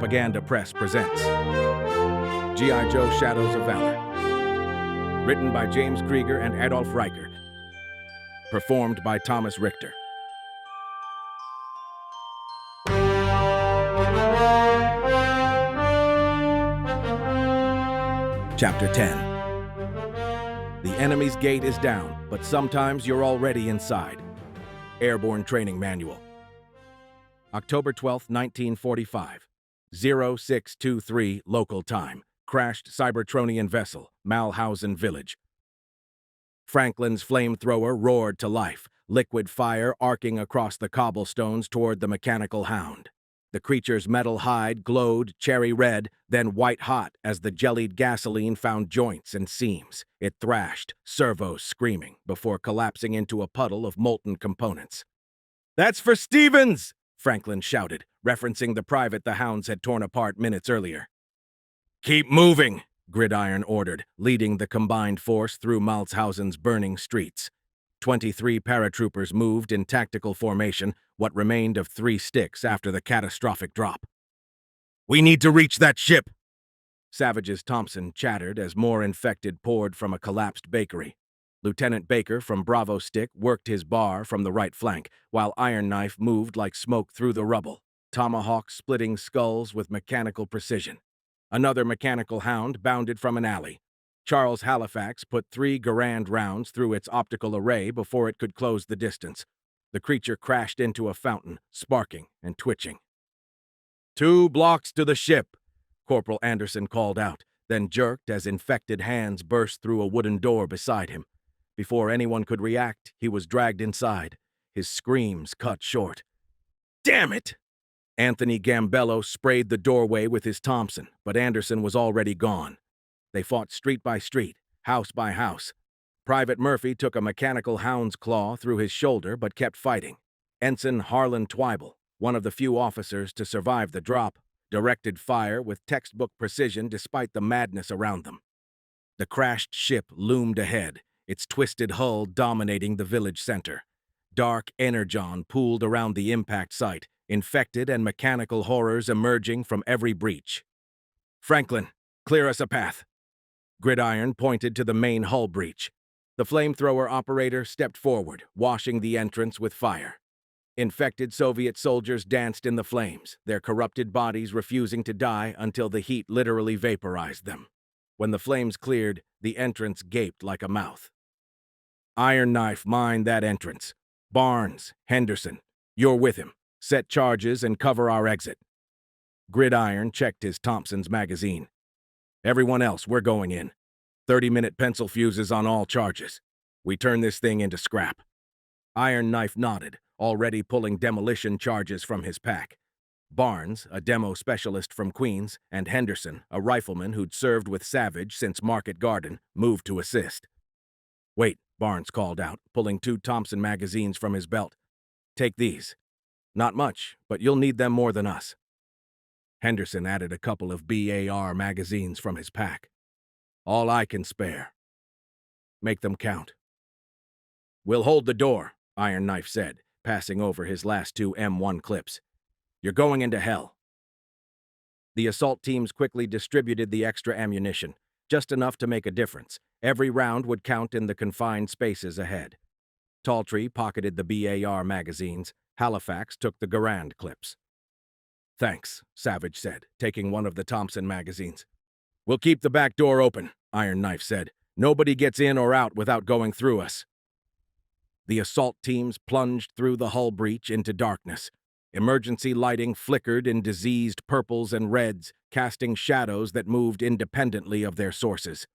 Propaganda Press presents G.I. Joe Shadows of Valor. Written by James Krieger and Adolf Reichert. Performed by Thomas Richter. Chapter 10. The enemy's gate is down, but sometimes you're already inside. Airborne Training Manual. October 12, 1945. 0623 local time. Crashed Cybertronian vessel, Malzhausen village. Franklin's flamethrower roared to life, liquid fire arcing across the cobblestones toward the mechanical hound. The creature's metal hide glowed cherry red, then white hot as the jellied gasoline found joints and seams. It thrashed, servos screaming, before collapsing into a puddle of molten components. "That's for Stevens!" Franklin shouted, referencing the private the hounds had torn apart minutes earlier. "Keep moving," Gridiron ordered, leading the combined force through Malzhausen's burning streets. 23 paratroopers moved in tactical formation, what remained of 3 sticks after the catastrophic drop. "We need to reach that ship!" Savage's Thompson chattered as more infected poured from a collapsed bakery. Lieutenant Baker from Bravo Stick worked his bar from the right flank, while Iron Knife moved like smoke through the rubble, tomahawk splitting skulls with mechanical precision. Another mechanical hound bounded from an alley. Charles Halifax put 3 Garand rounds through its optical array before it could close the distance. The creature crashed into a fountain, sparking and twitching. "2 blocks to the ship," Corporal Anderson called out, then jerked as infected hands burst through a wooden door beside him. Before anyone could react, he was dragged inside, his screams cut short. "Damn it!" Anthony Gambello sprayed the doorway with his Thompson, but Anderson was already gone. They fought street by street, house by house. Private Murphy took a mechanical hound's claw through his shoulder but kept fighting. Ensign Harlan Twyble, one of the few officers to survive the drop, directed fire with textbook precision despite the madness around them. The crashed ship loomed ahead, its twisted hull dominating the village center. Dark energon pooled around the impact site, infected and mechanical horrors emerging from every breach. "Franklin, clear us a path." Gridiron pointed to the main hull breach. The flamethrower operator stepped forward, washing the entrance with fire. Infected Soviet soldiers danced in the flames, their corrupted bodies refusing to die until the heat literally vaporized them. When the flames cleared, the entrance gaped like a mouth. "Iron Knife mined that entrance. Barnes, Henderson, you're with him. Set charges and cover our exit." Gridiron checked his Thompson's magazine. "Everyone else, we're going in. 30-minute pencil fuses on all charges. We turn this thing into scrap." Iron Knife nodded, already pulling demolition charges from his pack. Barnes, a demo specialist from Queens, and Henderson, a rifleman who'd served with Savage since Market Garden, moved to assist. "Wait," Barnes called out, pulling 2 Thompson magazines from his belt. "Take these. Not much, but you'll need them more than us." Henderson added a couple of BAR magazines from his pack. "All I can spare." "Make them count." "We'll hold the door," Iron Knife said, passing over his last 2 M1 clips. "You're going into hell." The assault teams quickly distributed the extra ammunition, just enough to make a difference. Every round would count in the confined spaces ahead. Talltree pocketed the BAR magazines. Halifax took the Garand clips. "Thanks," Savage said, taking one of the Thompson magazines. "We'll keep the back door open," Iron Knife said. "Nobody gets in or out without going through us." The assault teams plunged through the hull breach into darkness. Emergency lighting flickered in diseased purples and reds, casting shadows that moved independently of their sources.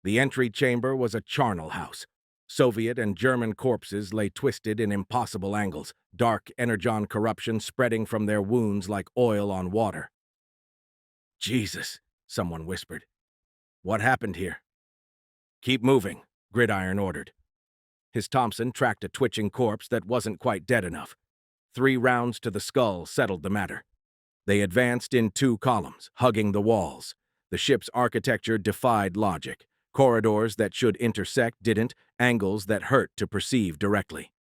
The entry chamber was a charnel house. Soviet and German corpses lay twisted in impossible angles, dark energon corruption spreading from their wounds like oil on water. "Jesus," someone whispered. "What happened here?" "Keep moving," Gridiron ordered. His Thompson tracked a twitching corpse that wasn't quite dead enough. 3 rounds to the skull settled the matter. They advanced in 2 columns, hugging the walls. The ship's architecture defied logic. Corridors that should intersect didn't, angles that hurt to perceive directly.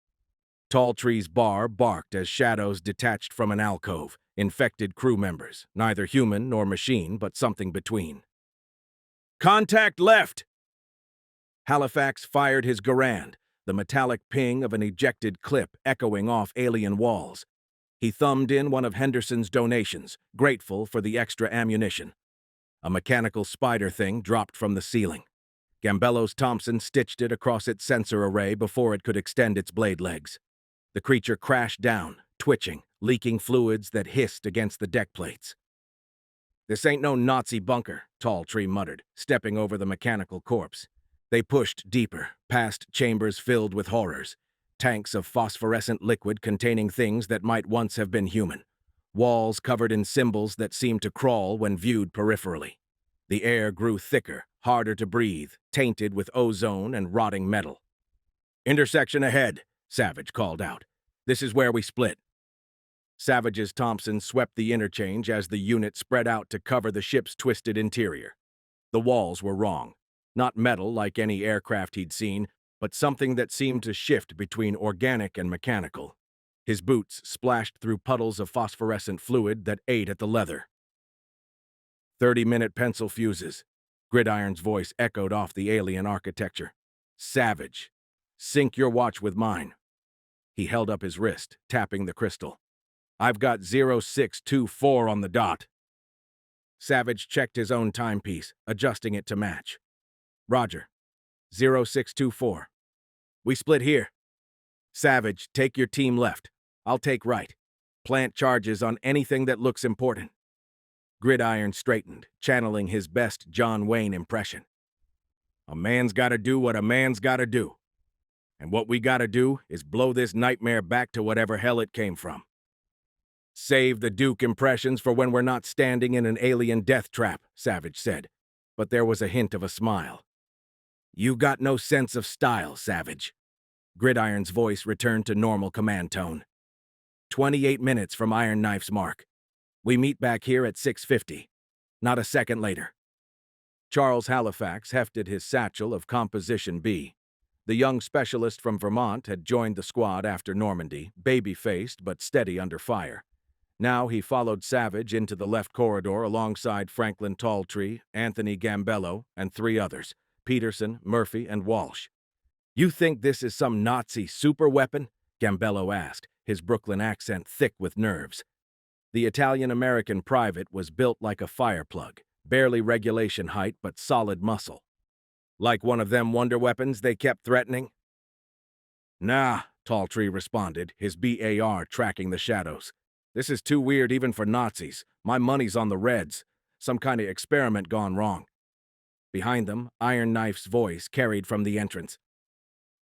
Talltree's bar barked as shadows detached from an alcove, infected crew members, neither human nor machine, but something between. Contact left! Halifax fired his Garand, the metallic ping of an ejected clip echoing off alien walls. He thumbed in one of Henderson's donations, grateful for the extra ammunition. A mechanical spider thing dropped from the ceiling. Gambello's Thompson stitched it across its sensor array before it could extend its blade legs. The creature crashed down, twitching, leaking fluids that hissed against the deck plates. "This ain't no Nazi bunker," Tall Tree muttered, stepping over the mechanical corpse. They pushed deeper, past chambers filled with horrors. Tanks of phosphorescent liquid containing things that might once have been human. Walls covered in symbols that seemed to crawl when viewed peripherally. The air grew thicker, harder to breathe, tainted with ozone and rotting metal. "Intersection ahead," Savage called out. "This is where we split." Savage's Thompson swept the interchange as the unit spread out to cover the ship's twisted interior. The walls were wrong. Not metal like any aircraft he'd seen, but something that seemed to shift between organic and mechanical. His boots splashed through puddles of phosphorescent fluid that ate at the leather. 30-minute pencil fuses. Gridiron's voice echoed off the alien architecture. "Savage, sync your watch with mine." He held up his wrist, tapping the crystal. "I've got 0624 on the dot." Savage checked his own timepiece, adjusting it to match. "Roger. 0624. We split here. Savage, take your team left. I'll take right. Plant charges on anything that looks important." Gridiron straightened, channeling his best John Wayne impression. "A man's gotta do what a man's gotta do. And what we gotta do is blow this nightmare back to whatever hell it came from. Save the Duke impressions for when we're not standing in an alien death trap," Savage said, but there was a hint of a smile. "You got no sense of style, Savage." Gridiron's voice returned to normal command tone. 28 minutes from Iron Knife's mark. We meet back here at 6:50. Not a second later." Charles Halifax hefted his satchel of Composition B. The young specialist from Vermont had joined the squad after Normandy, baby-faced but steady under fire. Now he followed Savage into the left corridor alongside Franklin Talltree, Anthony Gambello, and 3 others, Peterson, Murphy, and Walsh. "You think this is some Nazi superweapon?" Gambello asked, his Brooklyn accent thick with nerves. The Italian-American private was built like a fireplug, barely regulation height but solid muscle. "Like one of them wonder weapons they kept threatening?" "Nah," Talltree responded, his BAR tracking the shadows. "This is too weird even for Nazis. My money's on the Reds. Some kind of experiment gone wrong." Behind them, Iron Knife's voice carried from the entrance.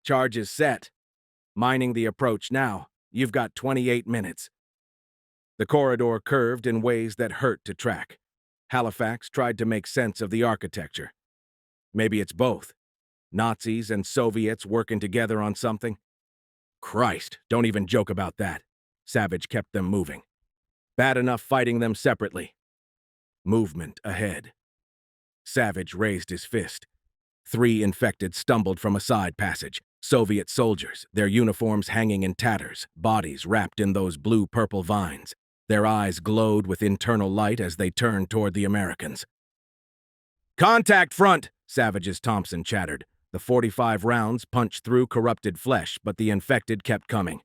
"Charge is set. Mining the approach now. You've got 28 minutes." The corridor curved in ways that hurt to track. Halifax tried to make sense of the architecture. Maybe it's both. Nazis and Soviets working together on something? Christ, don't even joke about that. Savage kept them moving. Bad enough fighting them separately. Movement ahead. Savage raised his fist. 3 infected stumbled from a side passage. Soviet soldiers, their uniforms hanging in tatters, bodies wrapped in those blue-purple vines. Their eyes glowed with internal light as they turned toward the Americans. "Contact front!" Savage's Thompson chattered. The 45 rounds punched through corrupted flesh, but the infected kept coming.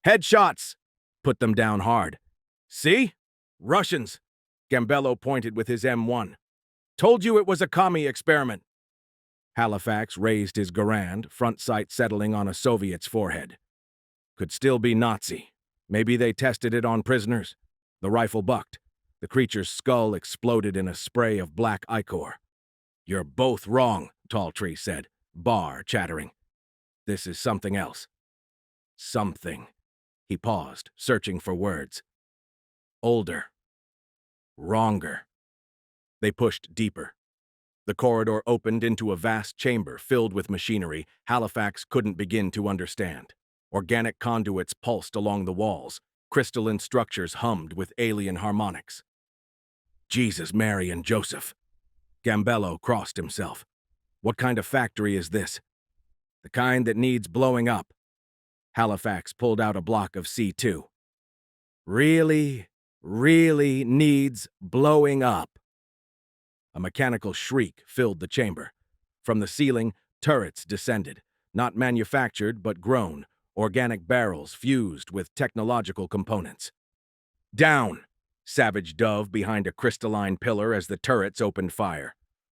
"Headshots!" Put them down hard. "See? Russians!" Gambello pointed with his M1. "Told you it was a commie experiment." Halifax raised his Garand, front sight settling on a Soviet's forehead. Could still be Nazi. Maybe they tested it on prisoners. The rifle bucked. The creature's skull exploded in a spray of black ichor. "You're both wrong," Talltree said, Bar chattering. "This is something else." Something. He paused, searching for words. Older. Wronger. They pushed deeper. The corridor opened into a vast chamber filled with machinery Halifax couldn't begin to understand. Organic conduits pulsed along the walls. Crystalline structures hummed with alien harmonics. Jesus, Mary, and Joseph. Gambello crossed himself. What kind of factory is this? The kind that needs blowing up. Halifax pulled out a block of C2. Really? really needs blowing up. A mechanical shriek filled the chamber. From the ceiling, turrets descended, not manufactured but grown, organic barrels fused with technological components. Down! Savage dove behind a crystalline pillar as the turrets opened fire.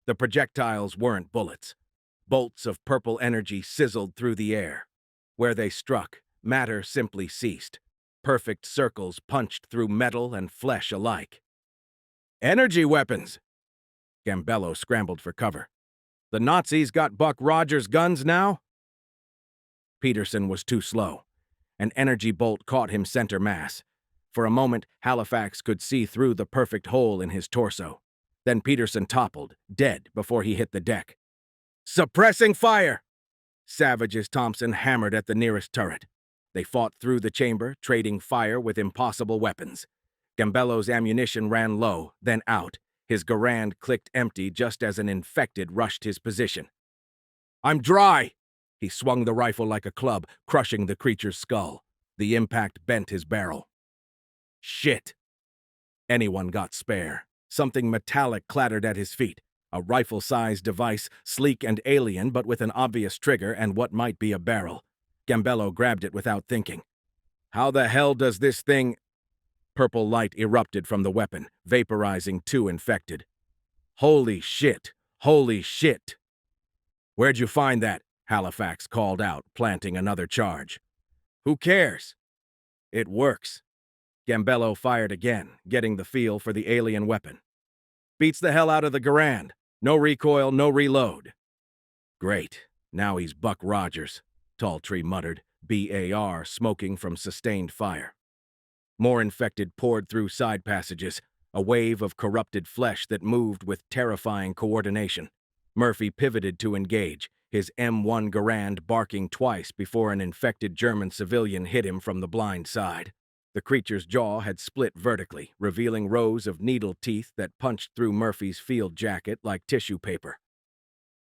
The projectiles weren't bullets. Bolts of purple energy sizzled through the air. Where they struck, matter simply ceased. Perfect circles punched through metal and flesh alike. Energy weapons! Gambello scrambled for cover. The Nazis got Buck Rogers' guns now? Peterson was too slow. An energy bolt caught him center mass. For a moment, Halifax could see through the perfect hole in his torso. Then Peterson toppled, dead before he hit the deck. Suppressing fire! Savage as Thompson hammered at the nearest turret. They fought through the chamber, trading fire with impossible weapons. Gambello's ammunition ran low, then out. His Garand clicked empty just as an infected rushed his position. I'm dry! He swung the rifle like a club, crushing the creature's skull. The impact bent his barrel. Shit! Anyone got spare. Something metallic clattered at his feet. A rifle-sized device, sleek and alien but with an obvious trigger and what might be a barrel. Gambello grabbed it without thinking. How the hell does this thing... Purple light erupted from the weapon, vaporizing two infected. Holy shit! Holy shit! Where'd you find that? Halifax called out, planting another charge. Who cares? It works. Gambello fired again, getting the feel for the alien weapon. Beats the hell out of the Garand. No recoil, no reload. Great. Now he's Buck Rogers, Talltree muttered, BAR smoking from sustained fire. More infected poured through side passages, a wave of corrupted flesh that moved with terrifying coordination. Murphy pivoted to engage, his M1 Garand barking twice before an infected German civilian hit him from the blind side. The creature's jaw had split vertically, revealing rows of needle teeth that punched through Murphy's field jacket like tissue paper.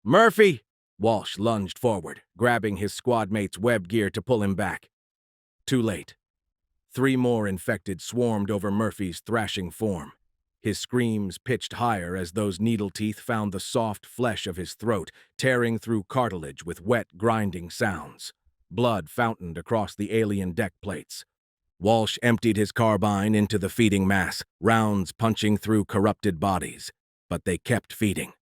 Murphy! Walsh lunged forward, grabbing his squad mate's web gear to pull him back. Too late. 3 more infected swarmed over Murphy's thrashing form. His screams pitched higher as those needle teeth found the soft flesh of his throat, tearing through cartilage with wet, grinding sounds. Blood fountained across the alien deck plates. Walsh emptied his carbine into the feeding mass, rounds punching through corrupted bodies. But they kept feeding.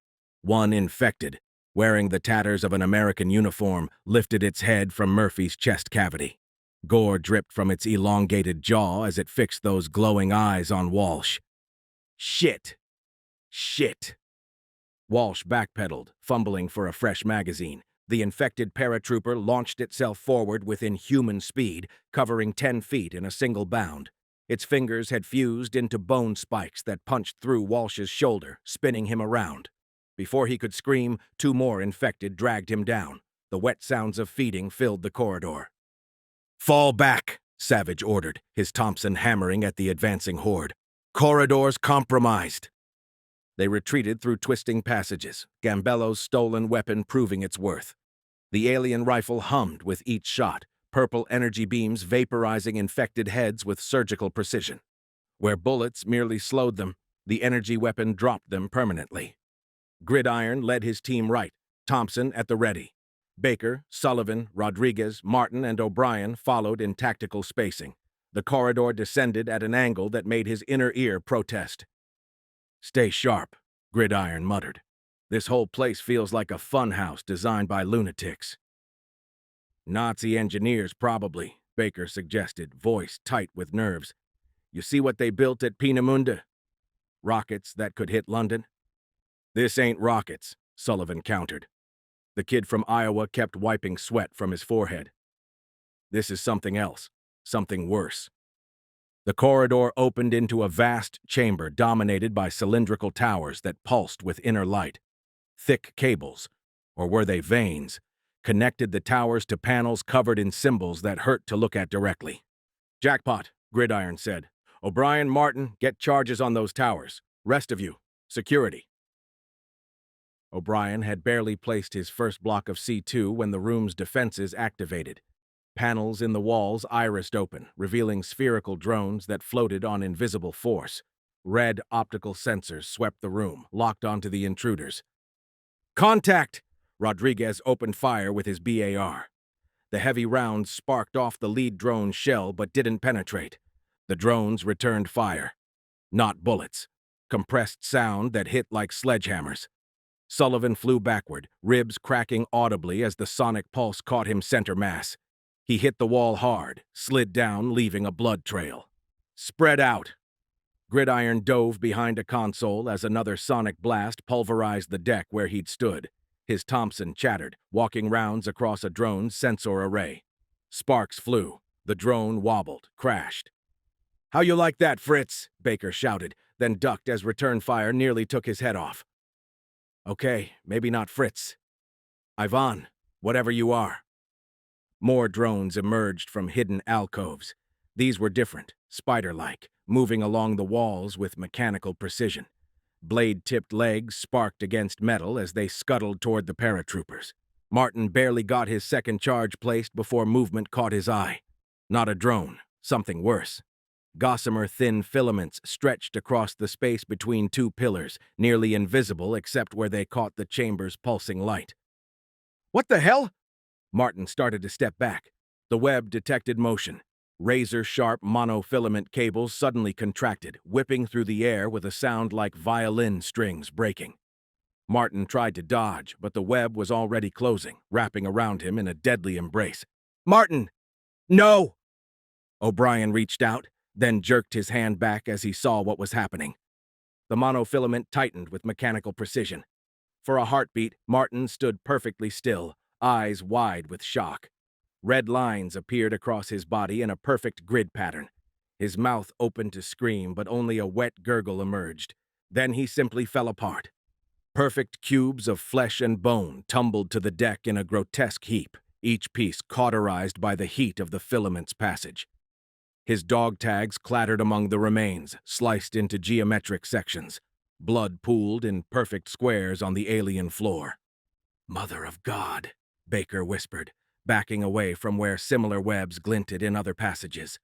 One infected, wearing the tatters of an American uniform, lifted its head from Murphy's chest cavity. Gore dripped from its elongated jaw as it fixed those glowing eyes on Walsh. Shit! Shit! Walsh backpedaled, fumbling for a fresh magazine. The infected paratrooper launched itself forward with inhuman speed, covering 10 feet in a single bound. Its fingers had fused into bone spikes that punched through Walsh's shoulder, spinning him around. Before he could scream, 2 more infected dragged him down. The wet sounds of feeding filled the corridor. Fall back, Savage ordered, his Thompson hammering at the advancing horde. Corridors compromised. They retreated through twisting passages, Gambello's stolen weapon proving its worth. The alien rifle hummed with each shot, purple energy beams vaporizing infected heads with surgical precision. Where bullets merely slowed them, the energy weapon dropped them permanently. Gridiron led his team right, Thompson at the ready. Baker, Sullivan, Rodriguez, Martin, and O'Brien followed in tactical spacing. The corridor descended at an angle that made his inner ear protest. Stay sharp, Gridiron muttered. This whole place feels like a funhouse designed by lunatics. Nazi engineers, probably, Baker suggested, voice tight with nerves. You see what they built at Peenemünde? Rockets that could hit London? This ain't rockets, Sullivan countered. The kid from Iowa kept wiping sweat from his forehead. This is something else, something worse. The corridor opened into a vast chamber dominated by cylindrical towers that pulsed with inner light. Thick cables, or were they veins, connected the towers to panels covered in symbols that hurt to look at directly. Jackpot, Gridiron said. O'Brien, Martin, get charges on those towers. Rest of you, security. O'Brien had barely placed his first block of C2 when the room's defenses activated. Panels in the walls irised open, revealing spherical drones that floated on invisible force. Red optical sensors swept the room, locked onto the intruders. "Contact!" Rodriguez opened fire with his BAR. The heavy rounds sparked off the lead drone's shell but didn't penetrate. The drones returned fire. Not bullets. Compressed sound that hit like sledgehammers. Sullivan flew backward, ribs cracking audibly as the sonic pulse caught him center mass. He hit the wall hard, slid down, leaving a blood trail. "Spread out!" Gridiron dove behind a console as another sonic blast pulverized the deck where he'd stood. His Thompson chattered, walking rounds across a drone's sensor array. Sparks flew. The drone wobbled, crashed. "How you like that, Fritz?" Baker shouted, then ducked as return fire nearly took his head off. "Okay, maybe not Fritz. Ivan, whatever you are." More drones emerged from hidden alcoves. These were different, spider-like, moving along the walls with mechanical precision. Blade-tipped legs sparked against metal as they scuttled toward the paratroopers. Martin barely got his second charge placed before movement caught his eye. Not a drone, something worse. Gossamer thin filaments stretched across the space between two pillars, nearly invisible except where they caught the chamber's pulsing light. "What the hell?" Martin started to step back. The web detected motion. Razor-sharp monofilament cables suddenly contracted, whipping through the air with a sound like violin strings breaking. Martin tried to dodge, but the web was already closing, wrapping around him in a deadly embrace. "Martin! No!" O'Brien reached out, then jerked his hand back as he saw what was happening. The monofilament tightened with mechanical precision. For a heartbeat, Martin stood perfectly still, eyes wide with shock. Red lines appeared across his body in a perfect grid pattern. His mouth opened to scream, but only a wet gurgle emerged. Then he simply fell apart. Perfect cubes of flesh and bone tumbled to the deck in a grotesque heap, each piece cauterized by the heat of the filament's passage. His dog tags clattered among the remains, sliced into geometric sections. Blood pooled in perfect squares on the alien floor. "Mother of God," Baker whispered, backing away from where similar webs glinted in other passages.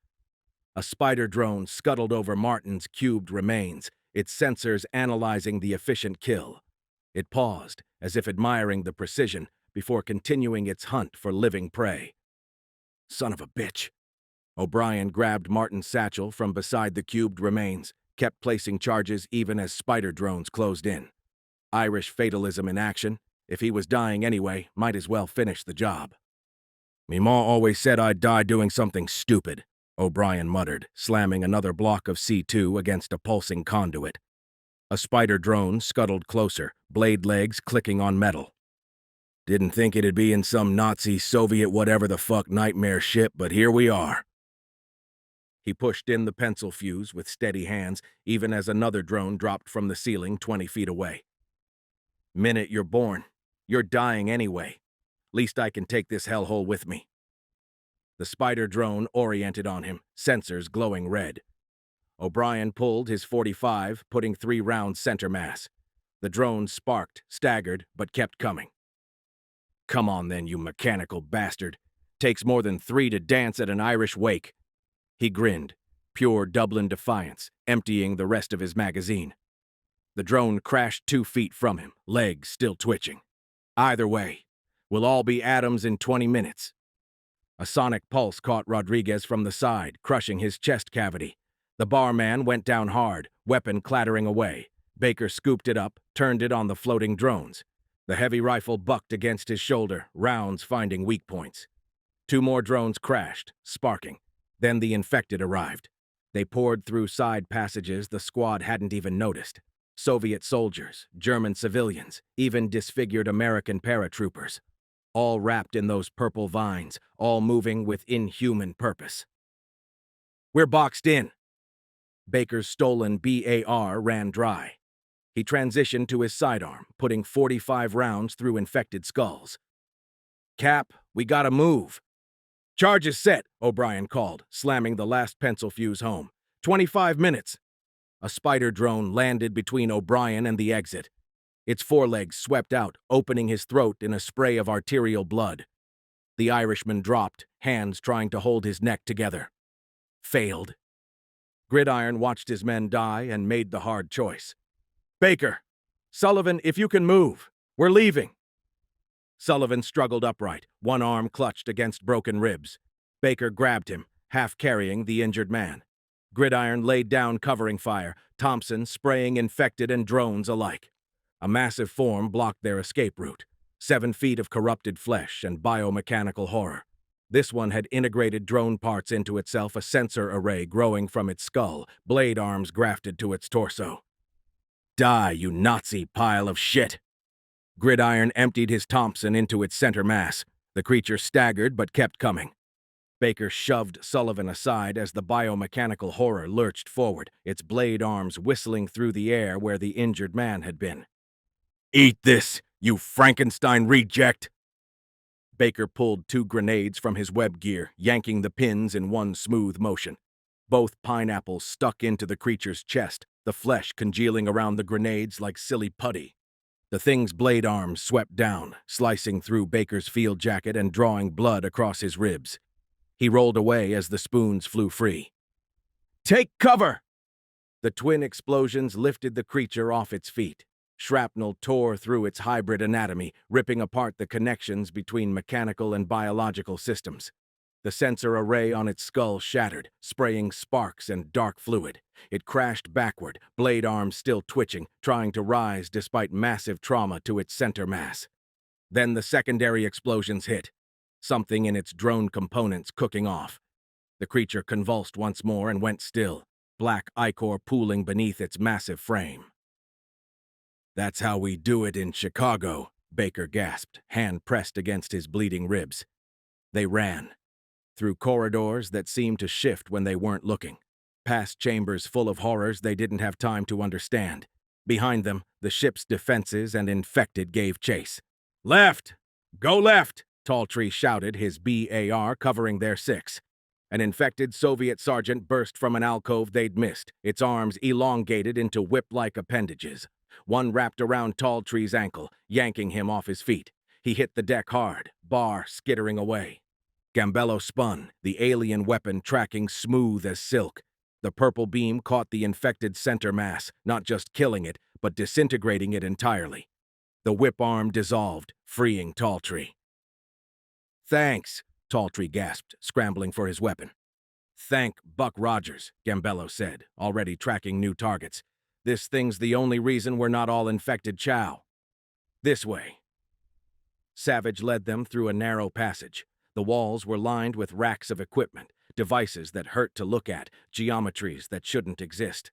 A spider drone scuttled over Martin's cubed remains, its sensors analyzing the efficient kill. It paused, as if admiring the precision, before continuing its hunt for living prey. "Son of a bitch." O'Brien grabbed Martin's satchel from beside the cubed remains, kept placing charges even as spider drones closed in. Irish fatalism in action. If he was dying anyway, might as well finish the job. "Me ma always said I'd die doing something stupid," O'Brien muttered, slamming another block of C2 against a pulsing conduit. A spider drone scuttled closer, blade legs clicking on metal. "Didn't think it'd be in some Nazi Soviet whatever the fuck nightmare ship, but here we are." He pushed in the pencil fuse with steady hands, even as another drone dropped from the ceiling 20 feet away. "Minute you're born, you're dying anyway. Least I can take this hellhole with me." The spider drone oriented on him, sensors glowing red. O'Brien pulled his .45, putting 3 rounds center mass. The drone sparked, staggered, but kept coming. "Come on then, you mechanical bastard. Takes more than 3 to dance at an Irish wake." He grinned, pure Dublin defiance, emptying the rest of his magazine. The drone crashed 2 feet from him, legs still twitching. "Either way, we'll all be atoms in 20 minutes. A sonic pulse caught Rodriguez from the side, crushing his chest cavity. The barman went down hard, weapon clattering away. Baker scooped it up, turned it on the floating drones. The heavy rifle bucked against his shoulder, rounds finding weak points. 2 more drones crashed, sparking. Then the infected arrived. They poured through side passages the squad hadn't even noticed. Soviet soldiers, German civilians, even disfigured American paratroopers. All wrapped in those purple vines, all moving with inhuman purpose. "We're boxed in." Baker's stolen BAR ran dry. He transitioned to his sidearm, putting 45 rounds through infected skulls. "Cap, we gotta move." "Charge is set," O'Brien called, slamming the last pencil fuse home. 25 minutes. A spider drone landed between O'Brien and the exit. Its forelegs swept out, opening his throat in a spray of arterial blood. The Irishman dropped, hands trying to hold his neck together. Failed. Gridiron watched his men die and made the hard choice. "Baker! Sullivan, if you can move! We're leaving!" Sullivan struggled upright, one arm clutched against broken ribs. Baker grabbed him, half carrying the injured man. Gridiron laid down covering fire, Thompson spraying infected and drones alike. A massive form blocked their escape route. 7 feet of corrupted flesh and biomechanical horror. This one had integrated drone parts into itself, a sensor array growing from its skull, blade arms grafted to its torso. "Die, you Nazi pile of shit!" Gridiron emptied his Thompson into its center mass. The creature staggered but kept coming. Baker shoved Sullivan aside as the biomechanical horror lurched forward, its blade arms whistling through the air where the injured man had been. "Eat this, you Frankenstein reject!" Baker pulled 2 grenades from his web gear, yanking the pins in one smooth motion. Both pineapples stuck into the creature's chest, the flesh congealing around the grenades like silly putty. The thing's blade arms swept down, slicing through Baker's field jacket and drawing blood across his ribs. He rolled away as the spoons flew free. "Take cover!" The twin explosions lifted the creature off its feet. Shrapnel tore through its hybrid anatomy, ripping apart the connections between mechanical and biological systems. The sensor array on its skull shattered, spraying sparks and dark fluid. It crashed backward, blade arms still twitching, trying to rise despite massive trauma to its center mass. Then the secondary explosions hit, something in its drone components cooking off. The creature convulsed once more and went still, black ichor pooling beneath its massive frame. "That's how we do it in Chicago," Baker gasped, hand pressed against his bleeding ribs. They ran. Through corridors that seemed to shift when they weren't looking. Past chambers full of horrors they didn't have time to understand. Behind them, the ship's defenses and infected gave chase. "Left! Go left!" Talltree shouted, his BAR covering their 6. An infected Soviet sergeant burst from an alcove they'd missed, its arms elongated into whip-like appendages. One wrapped around Talltree's ankle, yanking him off his feet. He hit the deck hard, bar skittering away. Gambello spun, the alien weapon tracking smooth as silk. The purple beam caught the infected center mass, not just killing it, but disintegrating it entirely. The whip arm dissolved, freeing Talltree. "Thanks," Talltree gasped, scrambling for his weapon. "Thank Buck Rogers," Gambello said, already tracking new targets. "This thing's the only reason we're not all infected chow." "This way." Savage led them through a narrow passage. The walls were lined with racks of equipment, devices that hurt to look at, geometries that shouldn't exist.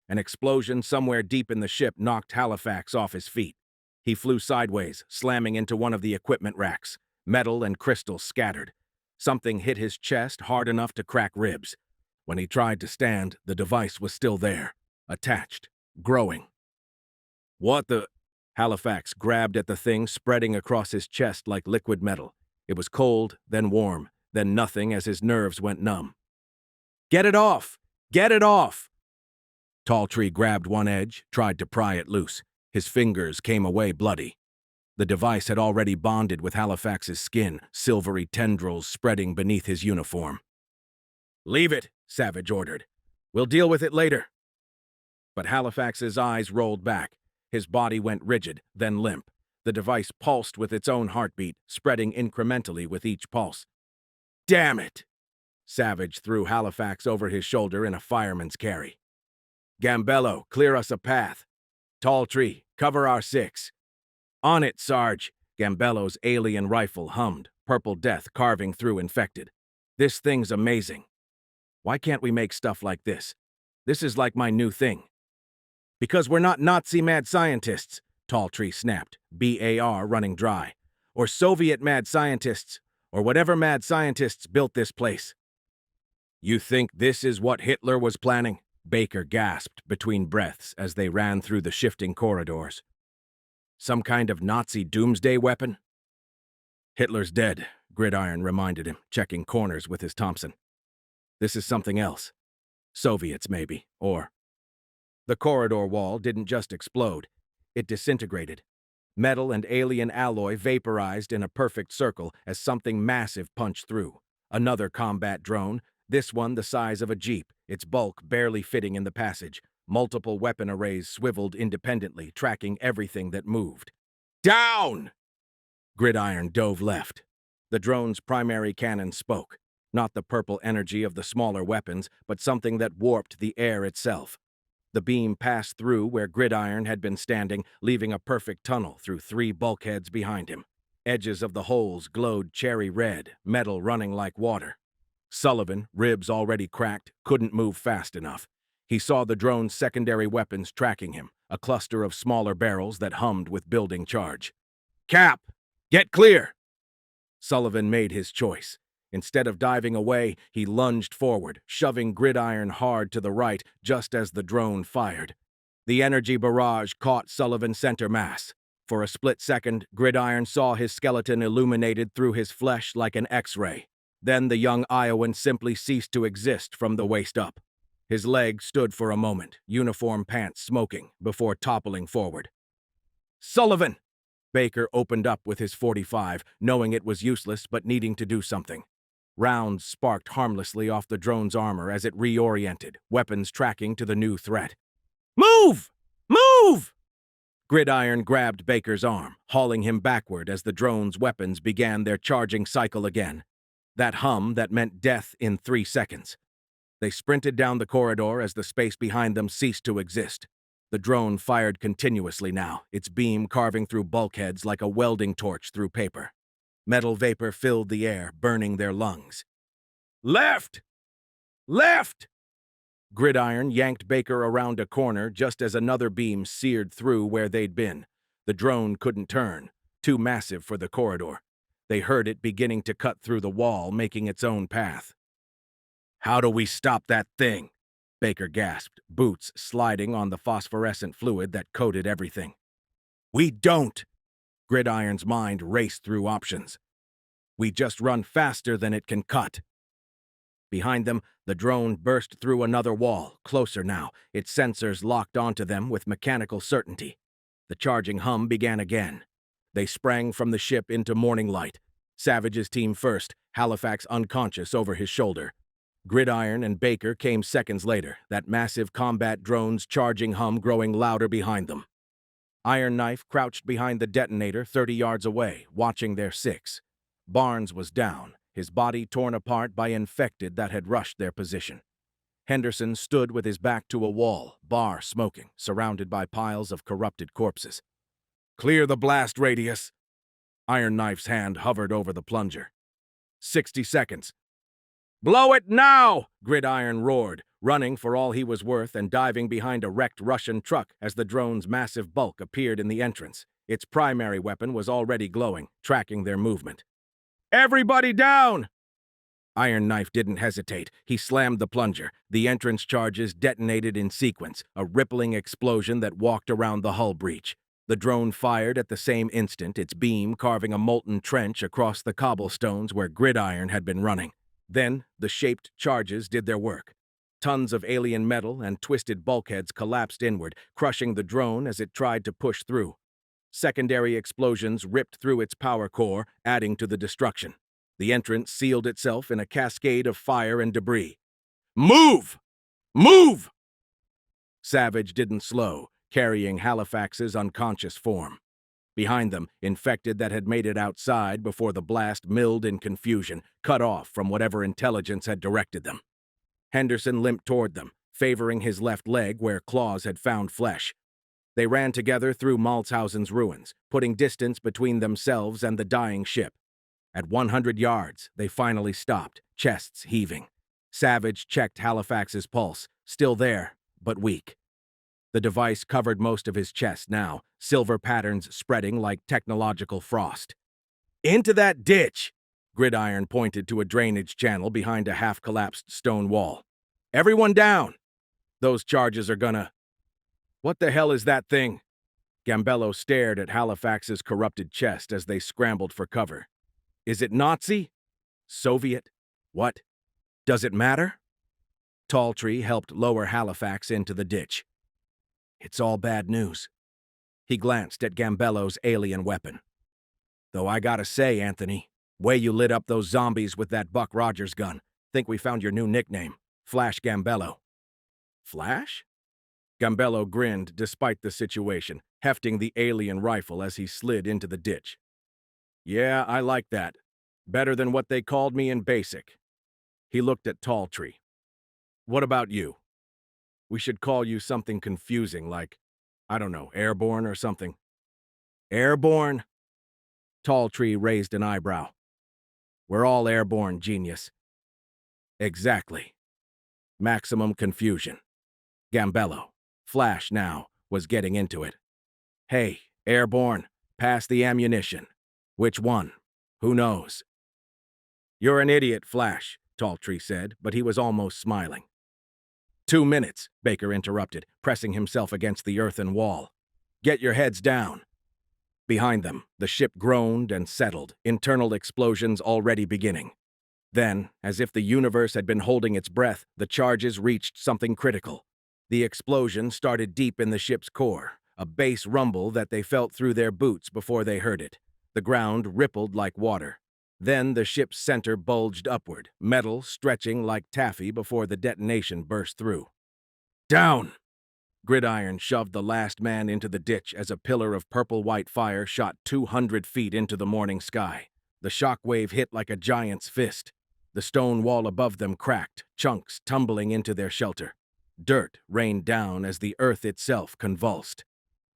An explosion somewhere deep in the ship knocked Halifax off his feet. He flew sideways, slamming into one of the equipment racks. Metal and crystal scattered. Something hit his chest hard enough to crack ribs. When he tried to stand, the device was still there, attached, growing. "What the—" Halifax grabbed at the thing spreading across his chest like liquid metal. It was cold, then warm, then nothing as his nerves went numb. "Get it off! Get it off!" Talltree grabbed one edge, tried to pry it loose. His fingers came away bloody. The device had already bonded with Halifax's skin, silvery tendrils spreading beneath his uniform. "Leave it," Savage ordered. "We'll deal with it later." But Halifax's eyes rolled back. His body went rigid, then limp. The device pulsed with its own heartbeat, spreading incrementally with each pulse. "Damn it!" Savage threw Halifax over his shoulder in a fireman's carry. "Gambello, clear us a path. Talltree, cover our 6. "On it, Sarge!" Gambello's alien rifle hummed, purple death carving through infected. "This thing's amazing. Why can't we make stuff like this? This is like my new thing." "Because we're not Nazi mad scientists," Talltree snapped, BAR running dry. "Or Soviet mad scientists, or whatever mad scientists built this place." "You think this is what Hitler was planning?" Baker gasped between breaths as they ran through the shifting corridors. "Some kind of Nazi doomsday weapon?" "Hitler's dead," Gridiron reminded him, checking corners with his Thompson. "This is something else. Soviets, maybe, or—" The corridor wall didn't just explode. It disintegrated. Metal and alien alloy vaporized in a perfect circle as something massive punched through. Another combat drone, this one the size of a jeep, its bulk barely fitting in the passage. Multiple weapon arrays swiveled independently, tracking everything that moved. Down! Gridiron dove left. The drone's primary cannon spoke. Not the purple energy of the smaller weapons, but something that warped the air itself. The beam passed through where Gridiron had been standing, leaving a perfect tunnel through 3 bulkheads behind him. Edges of the holes glowed cherry red, metal running like water. Sullivan, ribs already cracked, couldn't move fast enough. He saw the drone's secondary weapons tracking him, a cluster of smaller barrels that hummed with building charge. Cap! Get clear! Sullivan made his choice. Instead of diving away, he lunged forward, shoving Gridiron hard to the right just as the drone fired. The energy barrage caught Sullivan's center mass. For a split second, Gridiron saw his skeleton illuminated through his flesh like an X-ray. Then the young Iowan simply ceased to exist from the waist up. His leg stood for a moment, uniform pants smoking, before toppling forward. Sullivan! Baker opened up with his .45, knowing it was useless but needing to do something. Rounds sparked harmlessly off the drone's armor as it reoriented, weapons tracking to the new threat. Move! Move! Gridiron grabbed Baker's arm, hauling him backward as the drone's weapons began their charging cycle again. That hum that meant death in 3 seconds. They sprinted down the corridor as the space behind them ceased to exist. The drone fired continuously now, its beam carving through bulkheads like a welding torch through paper. Metal vapor filled the air, burning their lungs. Left! Left! Gridiron yanked Baker around a corner just as another beam seared through where they'd been. The drone couldn't turn, too massive for the corridor. They heard it beginning to cut through the wall, making its own path. How do we stop that thing? Baker gasped, boots sliding on the phosphorescent fluid that coated everything. We don't! Gridiron's mind raced through options. We just run faster than it can cut. Behind them, the drone burst through another wall, closer now, its sensors locked onto them with mechanical certainty. The charging hum began again. They sprang from the ship into morning light. Savage's team first, Halifax unconscious over his shoulder. Gridiron and Baker came seconds later, that massive combat drone's charging hum growing louder behind them. Iron Knife crouched behind the detonator 30 yards away, watching their 6. Barnes was down, his body torn apart by infected that had rushed their position. Henderson stood with his back to a wall, bar smoking, surrounded by piles of corrupted corpses. Clear the blast radius. Iron Knife's hand hovered over the plunger. 60 seconds. Blow it now! Gridiron roared, running for all he was worth and diving behind a wrecked Russian truck as the drone's massive bulk appeared in the entrance. Its primary weapon was already glowing, tracking their movement. Everybody down! Iron Knife didn't hesitate. He slammed the plunger. The entrance charges detonated in sequence, a rippling explosion that walked around the hull breach. The drone fired at the same instant, its beam carving a molten trench across the cobblestones where Gridiron had been running. Then, the shaped charges did their work. Tons of alien metal and twisted bulkheads collapsed inward, crushing the drone as it tried to push through. Secondary explosions ripped through its power core, adding to the destruction. The entrance sealed itself in a cascade of fire and debris. Move! Move! Savage didn't slow, carrying Halifax's unconscious form. Behind them, infected that had made it outside before the blast milled in confusion, cut off from whatever intelligence had directed them. Henderson limped toward them, favoring his left leg where claws had found flesh. They ran together through Malzhausen's ruins, putting distance between themselves and the dying ship. At 100 yards, they finally stopped, chests heaving. Savage checked Halifax's pulse, still there, but weak. The device covered most of his chest now, silver patterns spreading like technological frost. Into that ditch! Gridiron pointed to a drainage channel behind a half-collapsed stone wall. Everyone down! Those charges are gonna... What the hell is that thing? Gambello stared at Halifax's corrupted chest as they scrambled for cover. Is it Nazi? Soviet? What? Does it matter? Talltree helped lower Halifax into the ditch. It's all bad news. He glanced at Gambello's alien weapon. Though I gotta say, Anthony, way you lit up those zombies with that Buck Rogers gun. Think we found your new nickname, Flash Gambello. Flash? Gambello grinned despite the situation, hefting the alien rifle as he slid into the ditch. Yeah, I like that. Better than what they called me in basic. He looked at Tall Tree. What about you? We should call you something confusing like, I don't know, Airborne or something. Airborne? Tall Tree raised an eyebrow. We're all airborne, genius. Exactly. Maximum confusion. Gambello, Flash now, was getting into it. Hey, Airborne, pass the ammunition. Which one? Who knows? You're an idiot, Flash, Tall Tree said, but he was almost smiling. 2 minutes, Baker interrupted, pressing himself against the earthen wall. Get your heads down. Behind them, the ship groaned and settled, internal explosions already beginning. Then, as if the universe had been holding its breath, the charges reached something critical. The explosion started deep in the ship's core, a bass rumble that they felt through their boots before they heard it. The ground rippled like water. Then the ship's center bulged upward, metal stretching like taffy before the detonation burst through. Down! Gridiron shoved the last man into the ditch as a pillar of purple-white fire shot 200 feet into the morning sky. The shockwave hit like a giant's fist. The stone wall above them cracked, chunks tumbling into their shelter. Dirt rained down as the earth itself convulsed.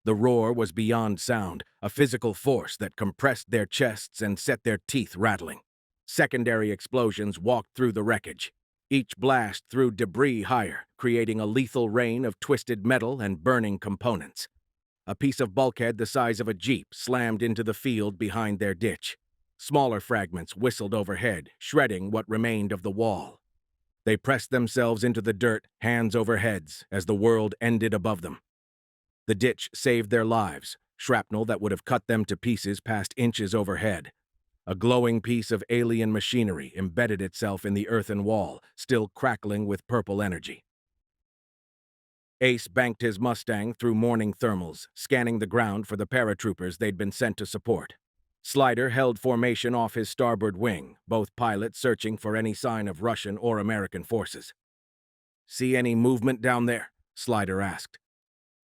The roar was beyond sound, a physical force that compressed their chests and set their teeth rattling. Secondary explosions walked through the wreckage. Each blast threw debris higher, creating a lethal rain of twisted metal and burning components. A piece of bulkhead the size of a jeep slammed into the field behind their ditch. Smaller fragments whistled overhead, shredding what remained of the wall. They pressed themselves into the dirt, hands over heads, as the world ended above them. The ditch saved their lives, shrapnel that would have cut them to pieces past inches overhead. A glowing piece of alien machinery embedded itself in the earthen wall, still crackling with purple energy. Ace banked his Mustang through morning thermals, scanning the ground for the paratroopers they'd been sent to support. Slider held formation off his starboard wing, both pilots searching for any sign of Russian or American forces. See any movement down there? Slider asked.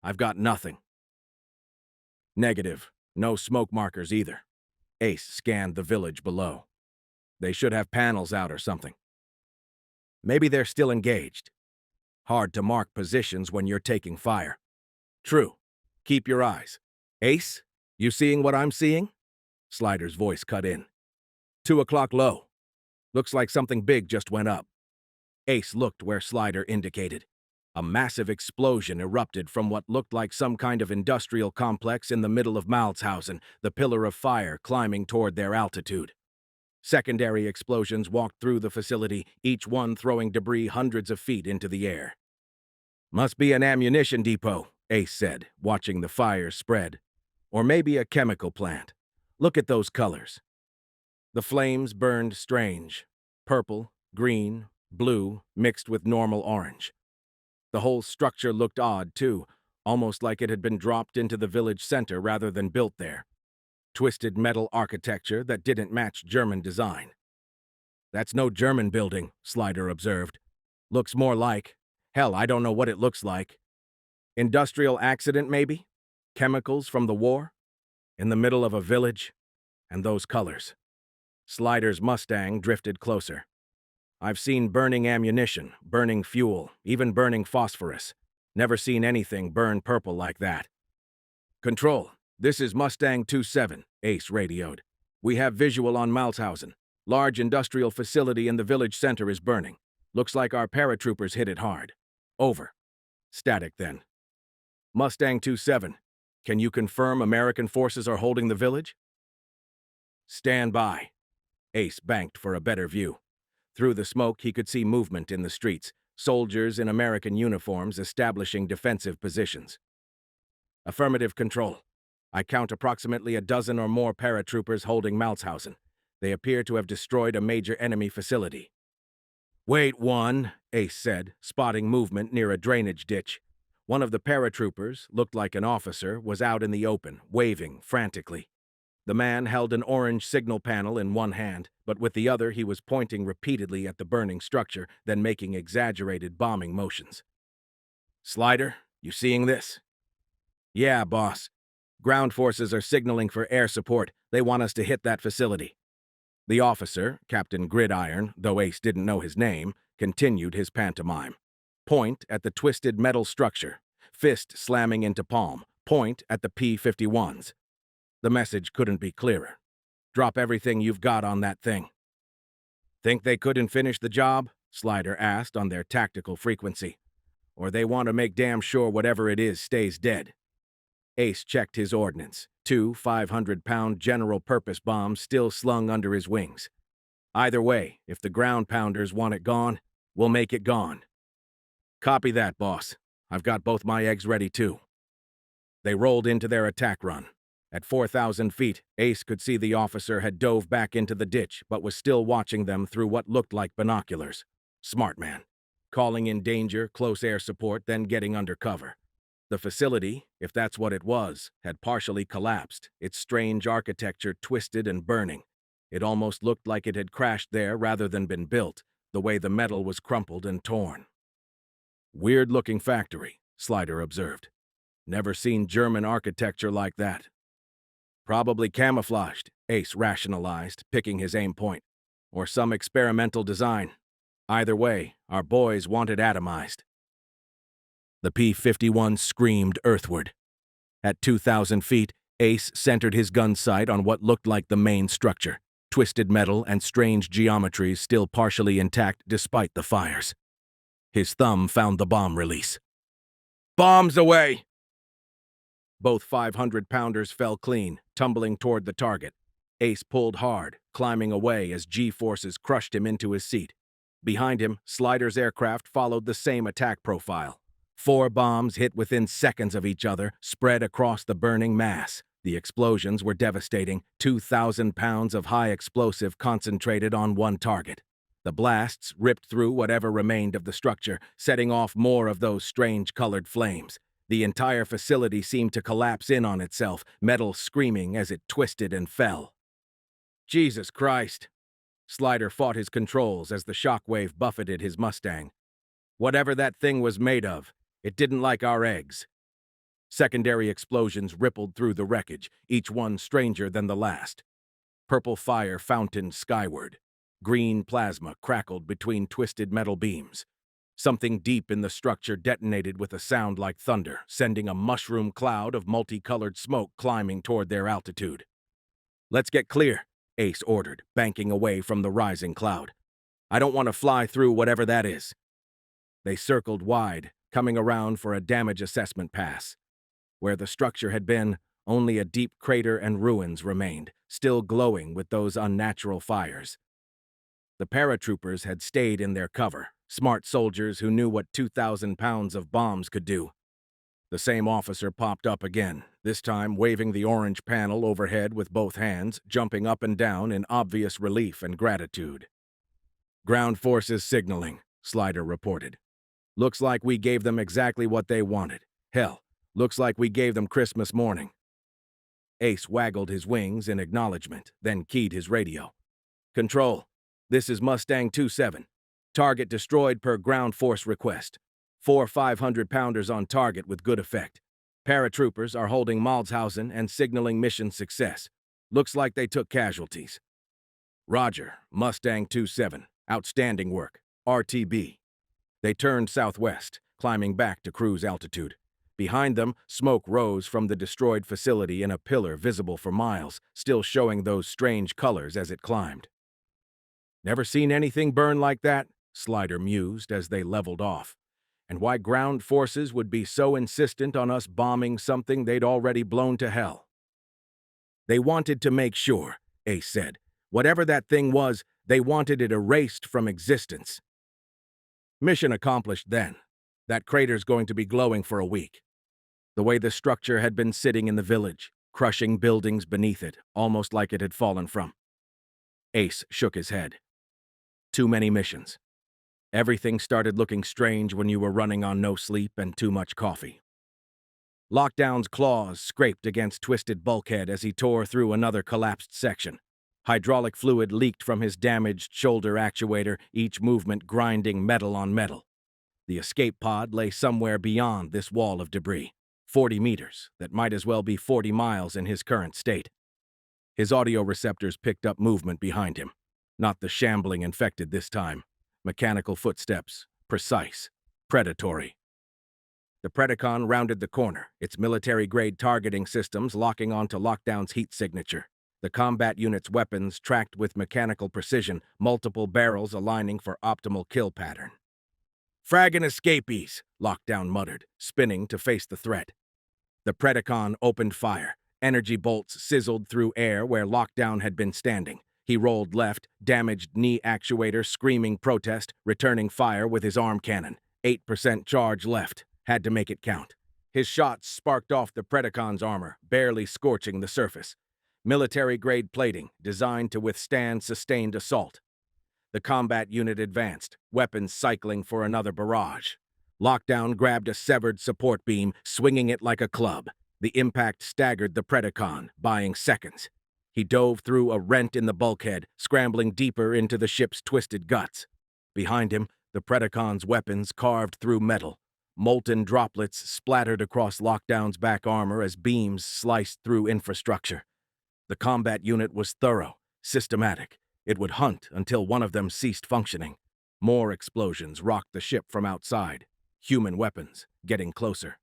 I've got nothing. Negative. No smoke markers either. Ace scanned the village below. They should have panels out or something. Maybe they're still engaged. Hard to mark positions when you're taking fire. True. Keep your eyes. Ace, you seeing what I'm seeing? Slider's voice cut in. 2 o'clock low. Looks like something big just went up. Ace looked where Slider indicated. A massive explosion erupted from what looked like some kind of industrial complex in the middle of Malzhausen, the pillar of fire climbing toward their altitude. Secondary explosions walked through the facility, each one throwing debris hundreds of feet into the air. Must be an ammunition depot, Ace said, watching the fire spread. Or maybe a chemical plant. Look at those colors. The flames burned strange. Purple, green, blue, mixed with normal orange. The whole structure looked odd, too, almost like it had been dropped into the village center rather than built there. Twisted metal architecture that didn't match German design. That's no German building, Slider observed. Looks more like, hell, I don't know what it looks like. Industrial accident, maybe? Chemicals from the war? In the middle of a village? And those colors. Slider's Mustang drifted closer. I've seen burning ammunition, burning fuel, even burning phosphorus. Never seen anything burn purple like that. Control, this is Mustang 27, Ace radioed. We have visual on Malzhausen. Large industrial facility in the village center is burning. Looks like our paratroopers hit it hard. Over. Static then. Mustang 27, can you confirm American forces are holding the village? Stand by. Ace banked for a better view. Through the smoke, he could see movement in the streets, soldiers in American uniforms establishing defensive positions. Affirmative, Control. I count approximately a dozen or more paratroopers holding Malzhausen. They appear to have destroyed a major enemy facility. Wait, one, Ace said, spotting movement near a drainage ditch. One of the paratroopers, looked like an officer, was out in the open, waving frantically. The man held an orange signal panel in one hand, but with the other he was pointing repeatedly at the burning structure, then making exaggerated bombing motions. "Slider, you seeing this?" "Yeah, boss. Ground forces are signaling for air support. They want us to hit that facility." The officer, Captain Gridiron, though Ace didn't know his name, continued his pantomime. Point at the twisted metal structure. Fist slamming into palm. Point at the P-51s. The message couldn't be clearer. "Drop everything you've got on that thing." "Think they couldn't finish the job?" Slider asked on their tactical frequency. "Or they want to make damn sure whatever it is stays dead?" Ace checked his ordnance. 2 500-pound general-purpose bombs still slung under his wings. "Either way, if the ground pounders want it gone, we'll make it gone." "Copy that, boss. I've got both my eggs ready, too." They rolled into their attack run. At 4,000 feet, Ace could see the officer had dove back into the ditch, but was still watching them through what looked like binoculars. Smart man. Calling in danger, close air support, then getting under cover. The facility, if that's what it was, had partially collapsed, its strange architecture twisted and burning. It almost looked like it had crashed there rather than been built, the way the metal was crumpled and torn. "Weird-looking factory," Slider observed. "Never seen German architecture like that." "Probably camouflaged," Ace rationalized, picking his aim point. "Or some experimental design. Either way, our boys want it atomized." The P-51 screamed earthward. At 2,000 feet, Ace centered his gun sight on what looked like the main structure, twisted metal and strange geometries still partially intact despite the fires. His thumb found the bomb release. "Bombs away!" Both 500-pounders fell clean, tumbling toward the target. Ace pulled hard, climbing away as G-forces crushed him into his seat. Behind him, Slider's aircraft followed the same attack profile. 4 bombs hit within seconds of each other, spread across the burning mass. The explosions were devastating, 2,000 pounds of high explosive concentrated on one target. The blasts ripped through whatever remained of the structure, setting off more of those strange colored flames. The entire facility seemed to collapse in on itself, metal screaming as it twisted and fell. "Jesus Christ!" Slider fought his controls as the shockwave buffeted his Mustang. "Whatever that thing was made of, it didn't like our eggs." Secondary explosions rippled through the wreckage, each one stranger than the last. Purple fire fountained skyward. Green plasma crackled between twisted metal beams. Something deep in the structure detonated with a sound like thunder, sending a mushroom cloud of multicolored smoke climbing toward their altitude. "Let's get clear," Ace ordered, banking away from the rising cloud. "I don't want to fly through whatever that is." They circled wide, coming around for a damage assessment pass. Where the structure had been, only a deep crater and ruins remained, still glowing with those unnatural fires. The paratroopers had stayed in their cover, smart soldiers who knew what 2,000 pounds of bombs could do. The same officer popped up again, this time waving the orange panel overhead with both hands, jumping up and down in obvious relief and gratitude. "Ground forces signaling," Slider reported. "Looks like we gave them exactly what they wanted. Hell, looks like we gave them Christmas morning." Ace waggled his wings in acknowledgement, then keyed his radio. "Control, this is Mustang 27. Target destroyed per ground force request. 4 500-pounders on target with good effect. Paratroopers are holding Malzhausen and signaling mission success. Looks like they took casualties." "Roger, Mustang 27. Outstanding work. RTB." They turned southwest, climbing back to cruise altitude. Behind them, smoke rose from the destroyed facility in a pillar visible for miles, still showing those strange colors as it climbed. "Never seen anything burn like that?" Slider mused as they leveled off. "And why ground forces would be so insistent on us bombing something they'd already blown to hell." "They wanted to make sure," Ace said. "Whatever that thing was, they wanted it erased from existence." "Mission accomplished then. That crater's going to be glowing for a week." The way the structure had been sitting in the village, crushing buildings beneath it, almost like it had fallen from. Ace shook his head. "Too many missions." Everything started looking strange when you were running on no sleep and too much coffee. Lockdown's claws scraped against twisted bulkhead as he tore through another collapsed section. Hydraulic fluid leaked from his damaged shoulder actuator, each movement grinding metal on metal. The escape pod lay somewhere beyond this wall of debris, 40 meters, that might as well be 40 miles in his current state. His audio receptors picked up movement behind him. Not the shambling infected this time. Mechanical footsteps, precise, predatory. The Predacon rounded the corner, its military-grade targeting systems locking onto Lockdown's heat signature. The combat unit's weapons tracked with mechanical precision, multiple barrels aligning for optimal kill pattern. "Fragging escapees," Lockdown muttered, spinning to face the threat. The Predacon opened fire. Energy bolts sizzled through air where Lockdown had been standing. He rolled left, damaged knee actuator screaming protest, returning fire with his arm cannon. 8% charge left. Had to make it count. His shots sparked off the Predacon's armor, barely scorching the surface. Military-grade plating, designed to withstand sustained assault. The combat unit advanced, weapons cycling for another barrage. Lockdown grabbed a severed support beam, swinging it like a club. The impact staggered the Predacon, buying seconds. He dove through a rent in the bulkhead, scrambling deeper into the ship's twisted guts. Behind him, the Predacon's weapons carved through metal. Molten droplets splattered across Lockdown's back armor as beams sliced through infrastructure. The combat unit was thorough, systematic. It would hunt until one of them ceased functioning. More explosions rocked the ship from outside. Human weapons, getting closer.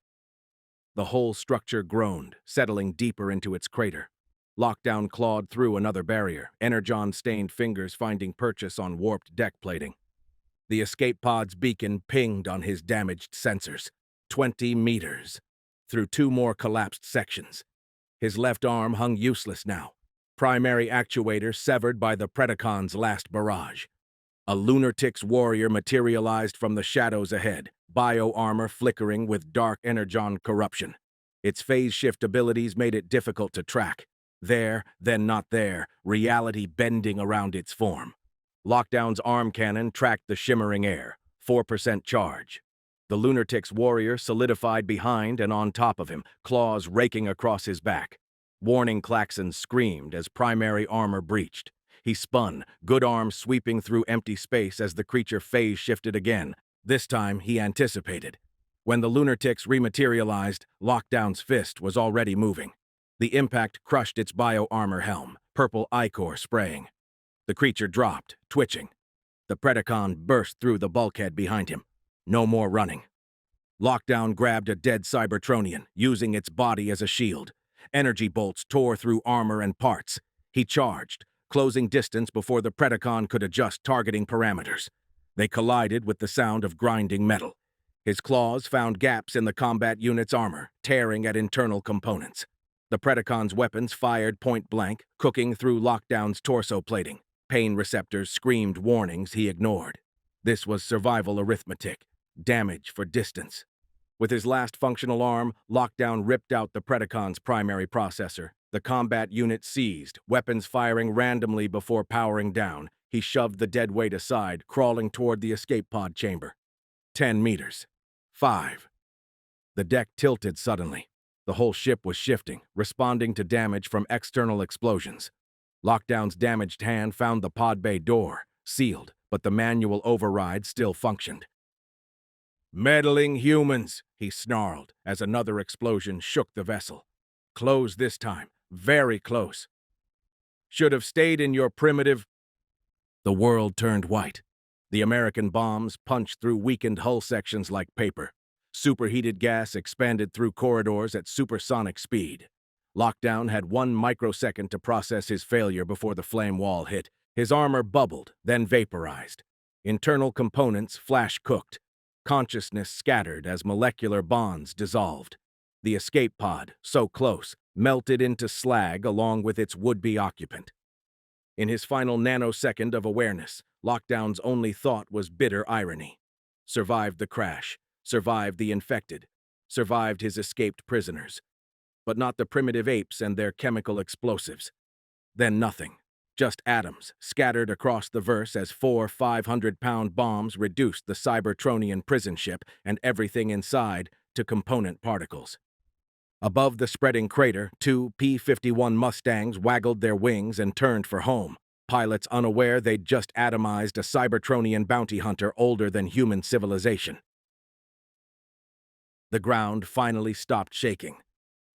The whole structure groaned, settling deeper into its crater. Lockdown clawed through another barrier, energon-stained fingers finding purchase on warped deck plating. The escape pod's beacon pinged on his damaged sensors. 20 meters. Through 2 more collapsed sections. His left arm hung useless now. Primary actuator severed by the Predacon's last barrage. A Lunartic's warrior materialized from the shadows ahead, bio-armor flickering with dark energon corruption. Its phase shift abilities made it difficult to track. There, then not there, reality bending around its form. Lockdown's arm cannon tracked the shimmering air, 4% charge. The Lunartic's warrior solidified behind and on top of him, claws raking across his back. Warning klaxons screamed as primary armor breached. He spun, good arm sweeping through empty space as the creature phase shifted again. This time, he anticipated. When the Lunartic's rematerialized, Lockdown's fist was already moving. The impact crushed its bio-armor helm, purple ichor spraying. The creature dropped, twitching. The Predacon burst through the bulkhead behind him. No more running. Lockdown grabbed a dead Cybertronian, using its body as a shield. Energy bolts tore through armor and parts. He charged, closing distance before the Predacon could adjust targeting parameters. They collided with the sound of grinding metal. His claws found gaps in the combat unit's armor, tearing at internal components. The Predacon's weapons fired point-blank, cooking through Lockdown's torso plating. Pain receptors screamed warnings he ignored. This was survival arithmetic, damage for distance. With his last functional arm, Lockdown ripped out the Predacon's primary processor. The combat unit seized, weapons firing randomly before powering down. He shoved the dead weight aside, crawling toward the escape pod chamber. 10 meters. 5. The deck tilted suddenly. The whole ship was shifting, responding to damage from external explosions. Lockdown's damaged hand found the pod bay door, sealed, but the manual override still functioned. "Meddling humans," he snarled as another explosion shook the vessel. "Close this time. Very close. Should have stayed in your primitive—" The world turned white. The American bombs punched through weakened hull sections like paper. Superheated gas expanded through corridors at supersonic speed. Lockdown had 1 microsecond to process his failure before the flame wall hit. His armor bubbled, then vaporized. Internal components flash-cooked. Consciousness scattered as molecular bonds dissolved. The escape pod, so close, melted into slag along with its would-be occupant. In his final nanosecond of awareness, Lockdown's only thought was bitter irony. Survived the crash, survived the infected, survived his escaped prisoners. But not the primitive apes and their chemical explosives. Then nothing. just atoms, scattered across the verse as 4 500-pound bombs reduced the Cybertronian prison ship and everything inside to component particles. Above the spreading crater, 2 P-51 Mustangs waggled their wings and turned for home, pilots unaware they'd just atomized a Cybertronian bounty hunter older than human civilization. The ground finally stopped shaking.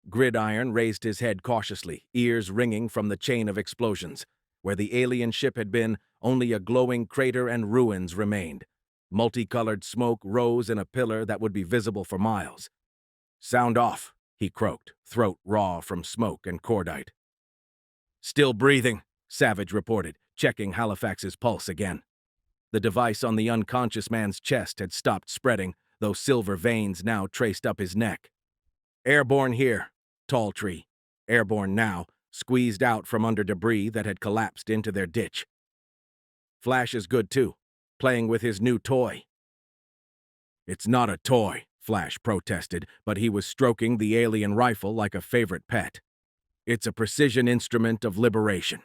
Gridiron raised his head cautiously, ears ringing from the chain of explosions. Where the alien ship had been, only a glowing crater and ruins remained. Multicolored smoke rose in a pillar that would be visible for miles. "Sound off," he croaked, throat raw from smoke and cordite. "Still breathing," Savage reported, checking Halifax's pulse again. The device on the unconscious man's chest had stopped spreading, though silver veins now traced up his neck. "Airborne here," Talltree, airborne now, squeezed out from under debris that had collapsed into their ditch. "Flash is good too, playing with his new toy." "It's not a toy," Flash protested, but he was stroking the alien rifle like a favorite pet. "It's a precision instrument of liberation."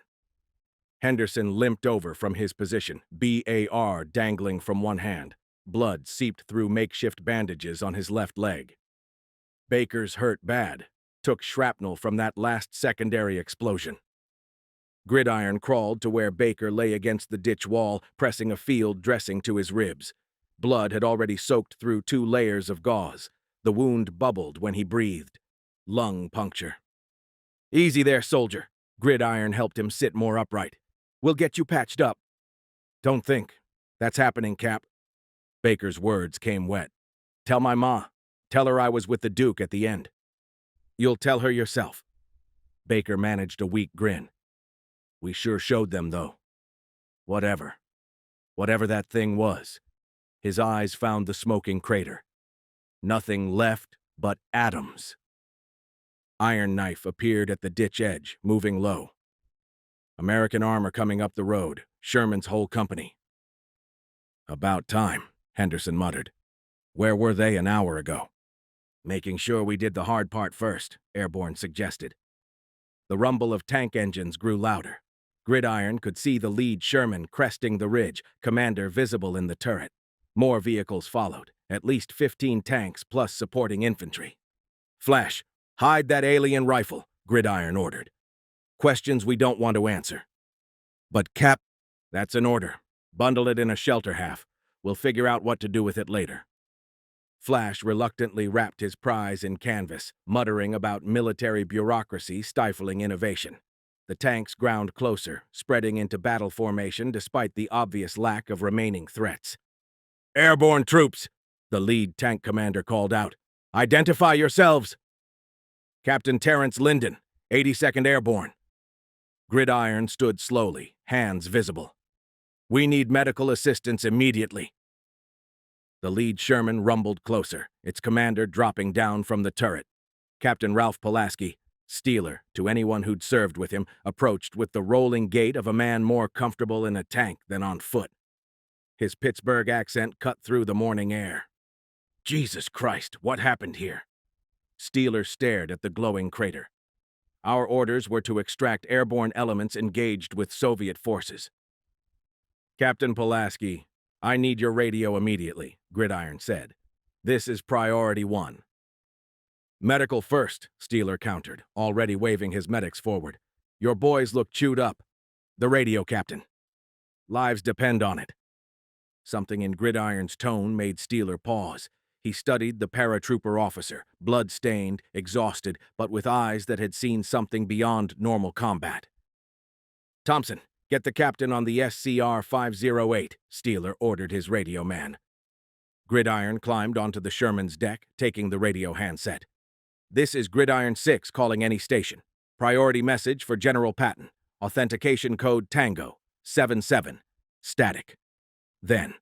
Henderson limped over from his position, BAR dangling from one hand. Blood seeped through makeshift bandages on his left leg. "Baker's hurt bad. Took shrapnel from that last secondary explosion." Gridiron crawled to where Baker lay against the ditch wall, pressing a field dressing to his ribs. Blood had already soaked through 2 layers of gauze. The wound bubbled when he breathed. Lung puncture. "Easy there, soldier." Gridiron helped him sit more upright. "We'll get you patched up." "Don't think. That's happening, Cap." Baker's words came wet. "Tell my ma. Tell her I was with the Duke at the end." "You'll tell her yourself." Baker managed a weak grin. "We sure showed them, though. Whatever. Whatever that thing was." His eyes found the smoking crater. Nothing left but atoms. Iron Knife appeared at the ditch edge, moving low. "American armor coming up the road. Sherman's whole company." "About time," Henderson muttered. "Where were they an hour ago?" "Making sure we did the hard part first," Airborne suggested. The rumble of tank engines grew louder. Gridiron could see the lead Sherman cresting the ridge, commander visible in the turret. More vehicles followed, at least 15 tanks plus supporting infantry. "Flash, hide that alien rifle," Gridiron ordered. "Questions we don't want to answer." "But Cap..." "That's an order. Bundle it in a shelter half. We'll figure out what to do with it later." Flash reluctantly wrapped his prize in canvas, muttering about military bureaucracy stifling innovation. The tanks ground closer, spreading into battle formation despite the obvious lack of remaining threats. "Airborne troops," the lead tank commander called out. "Identify yourselves." "Captain Terrence Lyndon, 82nd Airborne." Gridiron stood slowly, hands visible. "We need medical assistance immediately." The lead Sherman rumbled closer, its commander dropping down from the turret. Captain Ralph Pulaski, Steeler to anyone who'd served with him, approached with the rolling gait of a man more comfortable in a tank than on foot. His Pittsburgh accent cut through the morning air. "Jesus Christ, what happened here?" Steeler stared at the glowing crater. "Our orders were to extract airborne elements engaged with Soviet forces." "Captain Pulaski, I need your radio immediately," Gridiron said. "This is priority 1. "Medical first," Steeler countered, already waving his medics forward. "Your boys look chewed up." "The radio, Captain." "Lives depend on it." Something in Gridiron's tone made Steeler pause. He studied the paratrooper officer, blood-stained, exhausted, but with eyes that had seen something beyond normal combat. "Thompson, get the captain on the SCR-508, Steeler ordered his radio man. Gridiron climbed onto the Sherman's deck, taking the radio handset. "This is Gridiron 6 calling any station. Priority message for General Patton. Authentication code Tango, 77. Static." Then,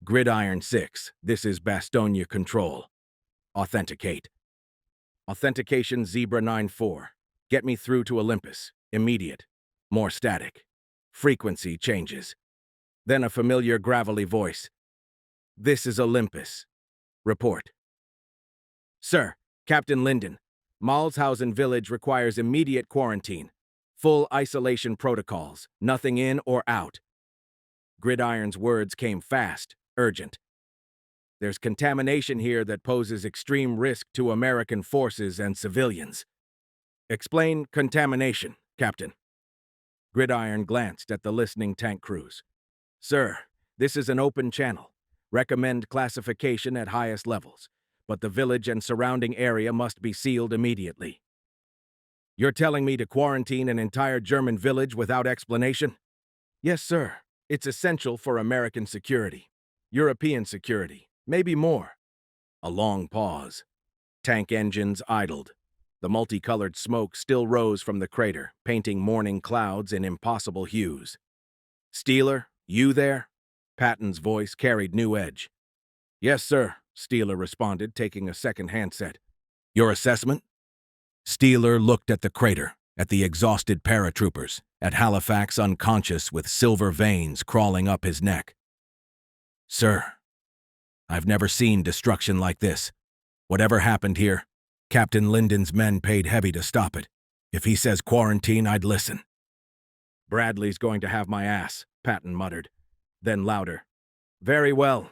"Gridiron 6, this is Bastogne Control. Authenticate." "Authentication Zebra 94. Get me through to Olympus. Immediate. More static. Frequency changes." Then a familiar gravelly voice. "This is Olympus. Report." "Sir, Captain Lyndon. Malzhausen village requires immediate quarantine. Full isolation protocols, nothing in or out. Gridiron's words came fast, urgent. There's contamination here that poses extreme risk to American forces and civilians. Explain contamination, Captain. Gridiron glanced at the listening tank crews. Sir, this is an open channel. Recommend classification at highest levels, but the village and surrounding area must be sealed immediately. You're telling me to quarantine an entire German village without explanation? Yes, sir. It's essential for American security. European security. Maybe more. A long pause. Tank engines idled. The multicolored smoke still rose from the crater, painting morning clouds in impossible hues. Steeler, you there? Patton's voice carried new edge. Yes, sir, Steeler responded, taking a second handset. Your assessment? Steeler looked at the crater, at the exhausted paratroopers, at Halifax unconscious with silver veins crawling up his neck. Sir, I've never seen destruction like this. Whatever happened here, Captain Lyndon's men paid heavy to stop it. If he says quarantine, I'd listen. Bradley's going to have my ass, Patton muttered. Then louder. Very well.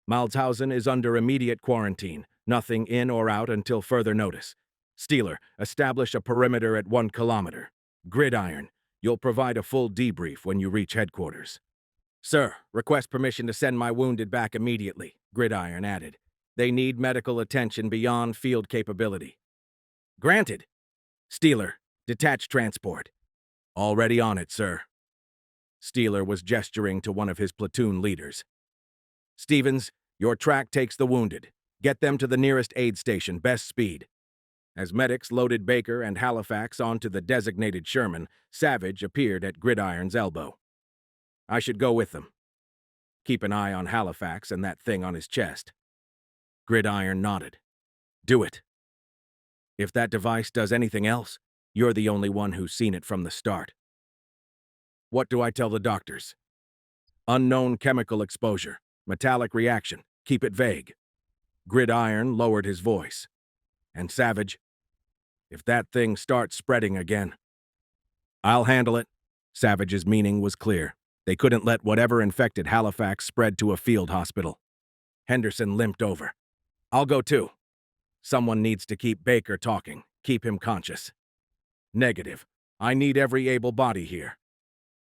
Malzhausen is under immediate quarantine, nothing in or out until further notice. Steeler, establish a perimeter at 1 kilometer. Gridiron, you'll provide a full debrief when you reach headquarters. Sir, request permission to send my wounded back immediately, Gridiron added. They need medical attention beyond field capability. Granted. Steeler, detach transport. Already on it, sir. Steeler was gesturing to one of his platoon leaders. Stevens, your track takes the wounded. Get them to the nearest aid station, best speed. As medics loaded Baker and Halifax onto the designated Sherman, Savage appeared at Gridiron's elbow. I should go with them. Keep an eye on Halifax and that thing on his chest. Gridiron nodded. Do it. If that device does anything else, you're the only one who's seen it from the start. What do I tell the doctors? Unknown chemical exposure, metallic reaction, keep it vague. Gridiron lowered his voice. And Savage, if that thing starts spreading again. I'll handle it. Savage's meaning was clear. They couldn't let whatever infected Halifax spread to a field hospital. Henderson limped over. I'll go too. Someone needs to keep Baker talking, keep him conscious. Negative. I need every able body here.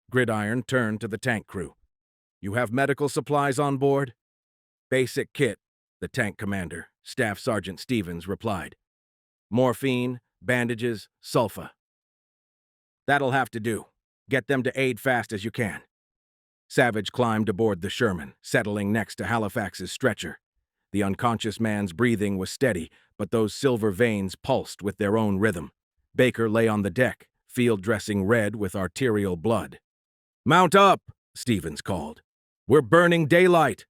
Gridiron turned to the tank crew. You have medical supplies on board? Basic kit, the tank commander, Staff Sergeant Stevens, replied. Morphine, bandages, sulfa. That'll have to do. Get them to aid fast as you can. Savage climbed aboard the Sherman, settling next to Halifax's stretcher. The unconscious man's breathing was steady, but those silver veins pulsed with their own rhythm. Baker lay on the deck, field dressing red with arterial blood. Mount up, Stevens called. We're burning daylight.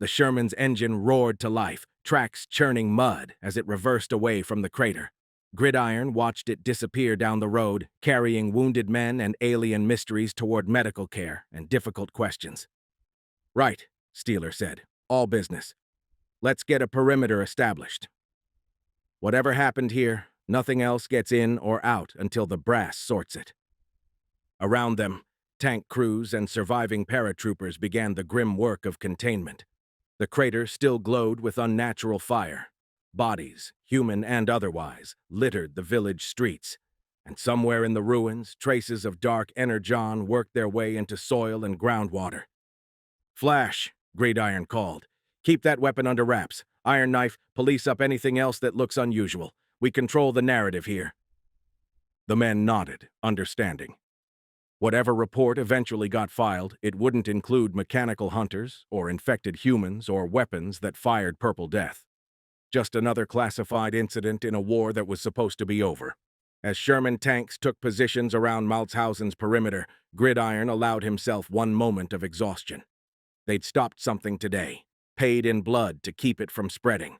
The Sherman's engine roared to life, tracks churning mud as it reversed away from the crater. Gridiron watched it disappear down the road, carrying wounded men and alien mysteries toward medical care and difficult questions. Right, Steeler said. All business. Let's get a perimeter established. Whatever happened here, nothing else gets in or out until the brass sorts it. Around them, tank crews and surviving paratroopers began the grim work of containment. The crater still glowed with unnatural fire. Bodies, human and otherwise, littered the village streets, and somewhere in the ruins, traces of dark energon worked their way into soil and groundwater. Flash, Gridiron called. Keep that weapon under wraps. Iron Knife, police up anything else that looks unusual. We control the narrative here. The men nodded, understanding. Whatever report eventually got filed, it wouldn't include mechanical hunters, or infected humans, or weapons that fired purple death. Just another classified incident in a war that was supposed to be over. As Sherman tanks took positions around Malzhausen's perimeter, Gridiron allowed himself one moment of exhaustion. They'd stopped something today, paid in blood to keep it from spreading.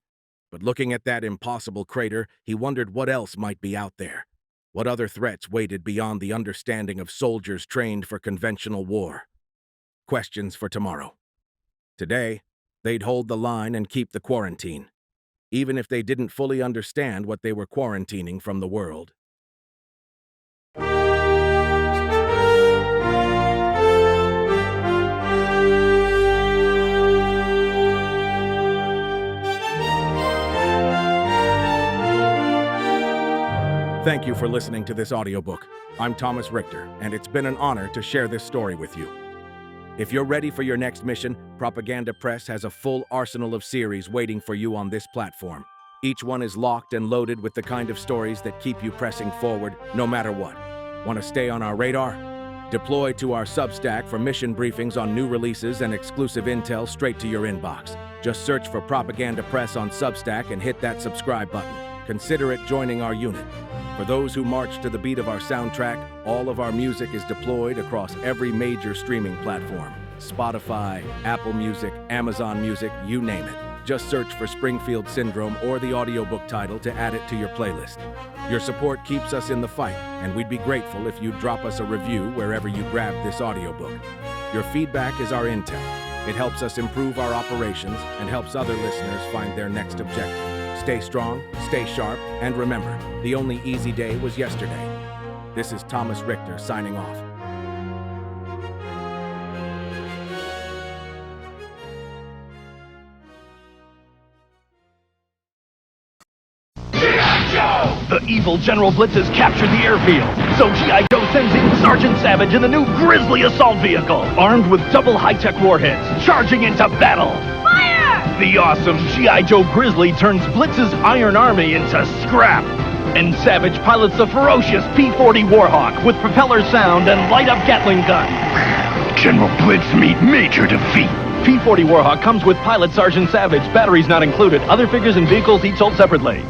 But looking at that impossible crater, he wondered what else might be out there. What other threats waited beyond the understanding of soldiers trained for conventional war? Questions for tomorrow. Today, they'd hold the line and keep the quarantine, even if they didn't fully understand what they were quarantining from the world. Thank you for listening to this audiobook. I'm Thomas Richter, and it's been an honor to share this story with you. If you're ready for your next mission, Propaganda Press has a full arsenal of series waiting for you on this platform. Each one is locked and loaded with the kind of stories that keep you pressing forward no matter what. Want to stay on our radar? Deploy to our Substack for mission briefings on new releases and exclusive intel straight to your inbox. Just search for Propaganda Press on Substack and hit that subscribe button. Consider it joining our unit. For those who march to the beat of our soundtrack, all of our music is deployed across every major streaming platform. Spotify, Apple Music, Amazon Music, you name it. Just search for Springfield Syndrome or the audiobook title to add it to your playlist. Your support keeps us in the fight, and we'd be grateful if you'd drop us a review wherever you grabbed this audiobook. Your feedback is our intel. It helps us improve our operations and helps other listeners find their next objective. Stay strong, stay sharp, and remember, the only easy day was yesterday. This is Thomas Richter signing off. The evil General Blitz has captured the airfield, so G.I. Joe sends in Sergeant Savage in the new Grizzly assault vehicle, armed with double high-tech warheads, charging into battle. Fire! The awesome G.I. Joe Grizzly turns Blitz's Iron Army into scrap, and Savage pilots the ferocious P-40 Warhawk with propeller sound and light-up Gatling gun. General Blitz meet major defeat. P-40 Warhawk comes with pilot Sergeant Savage, batteries not included, other figures and vehicles each sold separately.